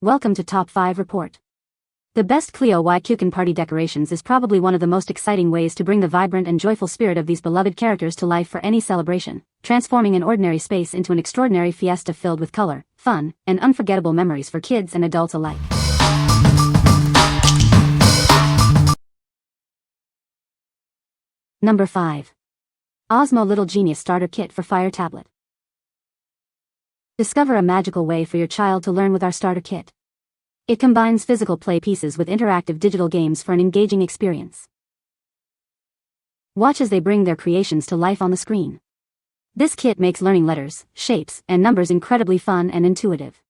Welcome to Top 5 Report. The best Cleo Y Cuquin party decorations is probably one of the most exciting ways to bring the vibrant and joyful spirit of these beloved characters to life for any celebration, transforming an ordinary space into an extraordinary fiesta filled with color, fun, and unforgettable memories for kids and adults alike. Number 5. Osmo Little Genius Starter Kit for Fire Tablet. Discover a magical way for your child to learn with our starter kit. It combines physical play pieces with interactive digital games for an engaging experience. Watch as they bring their creations to life on the screen. This kit makes learning letters, shapes, and numbers incredibly fun and intuitive.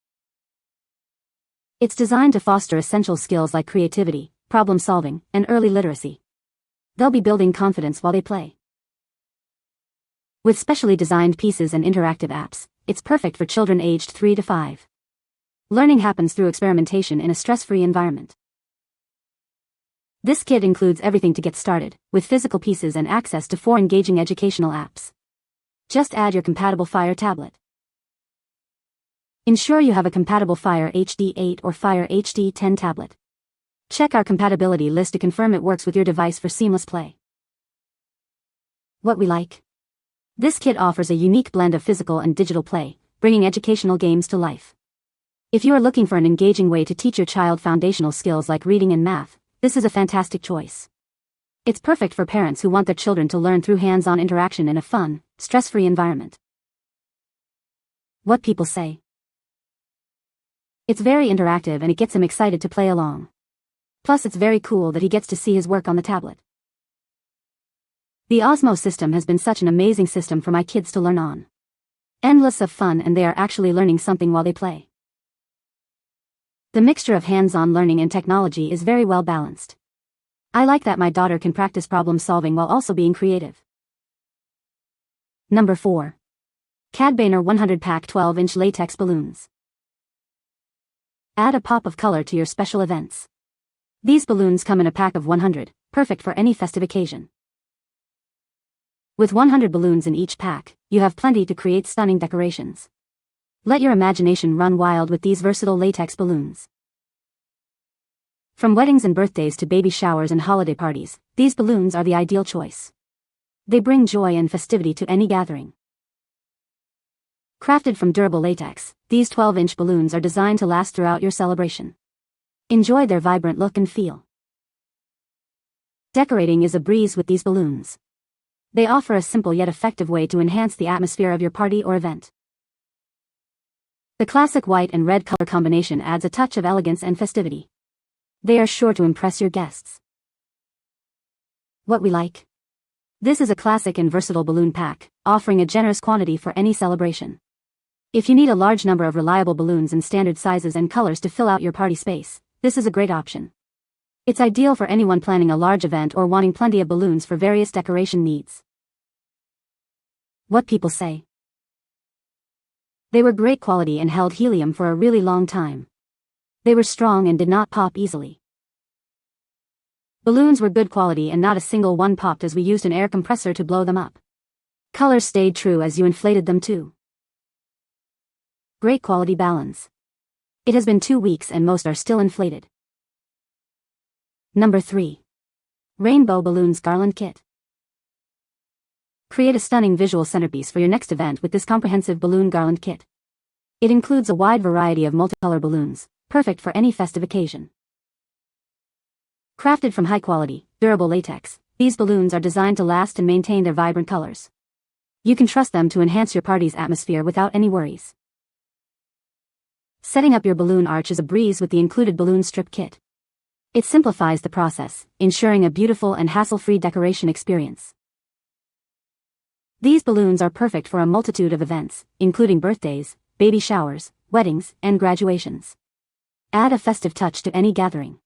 It's designed to foster essential skills like creativity, problem solving, and early literacy. They'll be building confidence while they play. With specially designed pieces and interactive apps, it's perfect for children aged 3 to 5. Learning happens through experimentation in a stress-free environment. This kit includes everything to get started, with physical pieces and access to 4 engaging educational apps. Just add your compatible Fire tablet. Ensure you have a compatible Fire HD 8 or Fire HD 10 tablet. Check our compatibility list to confirm it works with your device for seamless play. What we like. This kit offers a unique blend of physical and digital play, bringing educational games to life. If you are looking for an engaging way to teach your child foundational skills like reading and math, this is a fantastic choice. It's perfect for parents who want their children to learn through hands-on interaction in a fun, stress-free environment. What people say. It's very interactive and it gets him excited to play along. Plus it's very cool that he gets to see his work on the tablet. The Osmo system has been such an amazing system for my kids to learn on. Endless of fun, and they are actually learning something while they play. The mixture of hands-on learning and technology is very well balanced. I like that my daughter can practice problem solving while also being creative. Number 4. KADBANER 100-pack 12-inch latex balloons. Add a pop of color to your special events. These balloons come in a pack of 100, perfect for any festive occasion. With 100 balloons in each pack, you have plenty to create stunning decorations. Let your imagination run wild with these versatile latex balloons. From weddings and birthdays to baby showers and holiday parties, these balloons are the ideal choice. They bring joy and festivity to any gathering. Crafted from durable latex, these 12-inch balloons are designed to last throughout your celebration. Enjoy their vibrant look and feel. Decorating is a breeze with these balloons. They offer a simple yet effective way to enhance the atmosphere of your party or event. The classic white and red color combination adds a touch of elegance and festivity. They are sure to impress your guests. What we like. This is a classic and versatile balloon pack, offering a generous quantity for any celebration. If you need a large number of reliable balloons in standard sizes and colors to fill out your party space, this is a great option. It's ideal for anyone planning a large event or wanting plenty of balloons for various decoration needs. What people say. They were great quality and held helium for a really long time. They were strong and did not pop easily. Balloons were good quality and not a single one popped as we used an air compressor to blow them up. Colors stayed true as you inflated them too. Great quality balance. It has been 2 weeks and most are still inflated. Number 3. Rainbow Balloons Garland Kit. Create a stunning visual centerpiece for your next event with this comprehensive balloon garland kit. It includes a wide variety of multicolor balloons, perfect for any festive occasion. Crafted from high-quality, durable latex, these balloons are designed to last and maintain their vibrant colors. You can trust them to enhance your party's atmosphere without any worries. Setting up your balloon arch is a breeze with the included balloon strip kit. It simplifies the process, ensuring a beautiful and hassle-free decoration experience. These balloons are perfect for a multitude of events, including birthdays, baby showers, weddings, and graduations. Add a festive touch to any gathering.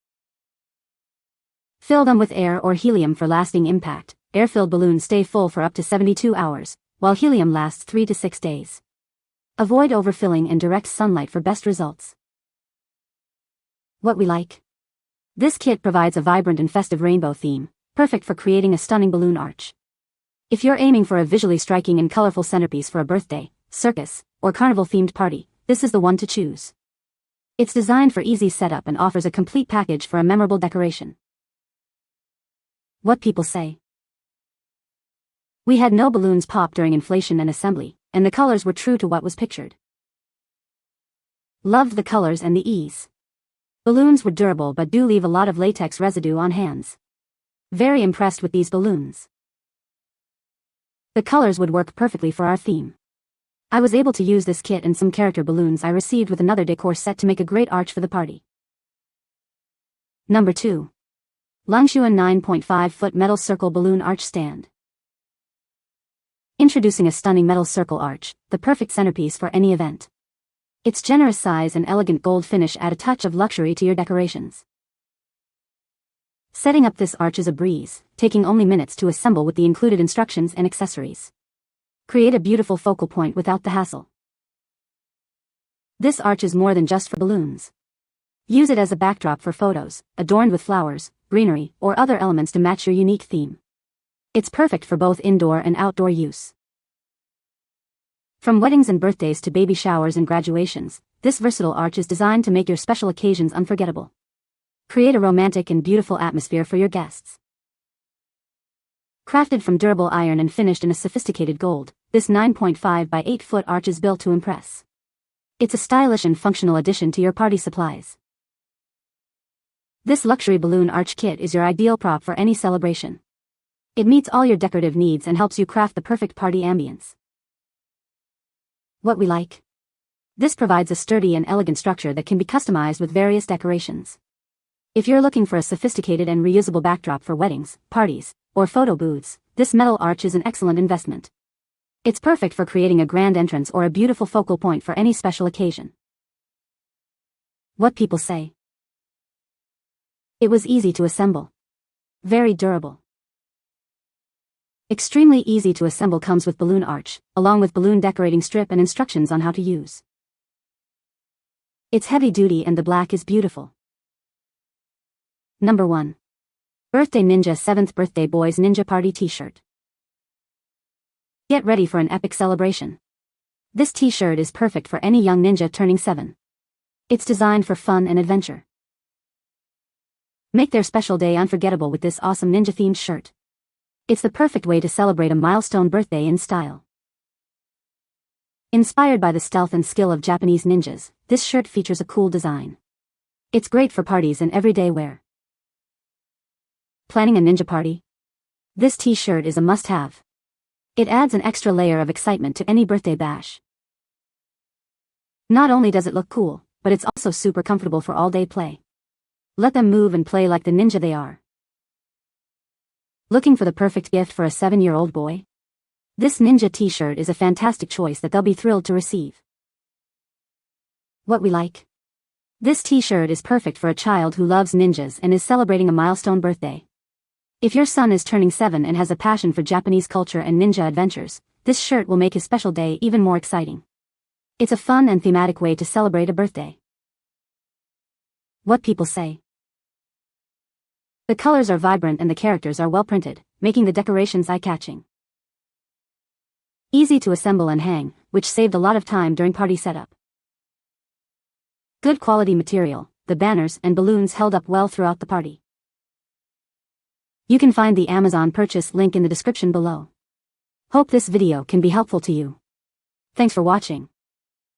Fill them with air or helium for lasting impact. Air-filled balloons stay full for up to 72 hours, while helium lasts 3 to 6 days. Avoid overfilling and direct sunlight for best results. What we like. This kit provides a vibrant and festive rainbow theme, perfect for creating a stunning balloon arch. If you're aiming for a visually striking and colorful centerpiece for a birthday, circus, or carnival-themed party, this is the one to choose. It's designed for easy setup and offers a complete package for a memorable decoration. What people say. We had no balloons pop during inflation and assembly, and the colors were true to what was pictured. Loved the colors and the ease. Balloons were durable but do leave a lot of latex residue on hands. Very impressed with these balloons. The colors would work perfectly for our theme. I was able to use this kit and some character balloons I received with another decor set to make a great arch for the party. Number 2. LANGXUN 9.5-foot metal circle balloon arch stand. Introducing a stunning metal circle arch, the perfect centerpiece for any event. Its generous size and elegant gold finish add a touch of luxury to your decorations. Setting up this arch is a breeze, taking only minutes to assemble with the included instructions and accessories. Create a beautiful focal point without the hassle. This arch is more than just for balloons. Use it as a backdrop for photos, adorned with flowers, greenery, or other elements to match your unique theme. It's perfect for both indoor and outdoor use. From weddings and birthdays to baby showers and graduations, this versatile arch is designed to make your special occasions unforgettable. Create a romantic and beautiful atmosphere for your guests. Crafted from durable iron and finished in a sophisticated gold, this 9.5 by 8-foot arch is built to impress. It's a stylish and functional addition to your party supplies. This luxury balloon arch kit is your ideal prop for any celebration. It meets all your decorative needs and helps you craft the perfect party ambience. What we like. This provides a sturdy and elegant structure that can be customized with various decorations. If you're looking for a sophisticated and reusable backdrop for weddings, parties, or photo booths, this metal arch is an excellent investment. It's perfect for creating a grand entrance or a beautiful focal point for any special occasion. What people say. It was easy to assemble. Very durable. Extremely easy to assemble comes with balloon arch, along with balloon decorating strip and instructions on how to use. It's heavy duty and the black is beautiful. Number 1. Birthday Ninja 7th Birthday Boys Ninja Party T-shirt. Get ready for an epic celebration. This t-shirt is perfect for any young ninja turning 7. It's designed for fun and adventure. Make their special day unforgettable with this awesome ninja-themed shirt. It's the perfect way to celebrate a milestone birthday in style. Inspired by the stealth and skill of Japanese ninjas, this shirt features a cool design. It's great for parties and everyday wear. Planning a ninja party? This t-shirt is a must-have. It adds an extra layer of excitement to any birthday bash. Not only does it look cool, but it's also super comfortable for all-day play. Let them move and play like the ninja they are. Looking for the perfect gift for a 7-year-old boy? This ninja t-shirt is a fantastic choice that they'll be thrilled to receive. What we like. This t-shirt is perfect for a child who loves ninjas and is celebrating a milestone birthday. If your son is turning 7 and has a passion for Japanese culture and ninja adventures, this shirt will make his special day even more exciting. It's a fun and thematic way to celebrate a birthday. What people say. The colors are vibrant and the characters are well printed, making the decorations eye-catching. Easy to assemble and hang, which saved a lot of time during party setup. Good quality material, the banners and balloons held up well throughout the party. You can find the Amazon purchase link in the description below. Hope this video can be helpful to you. Thanks for watching.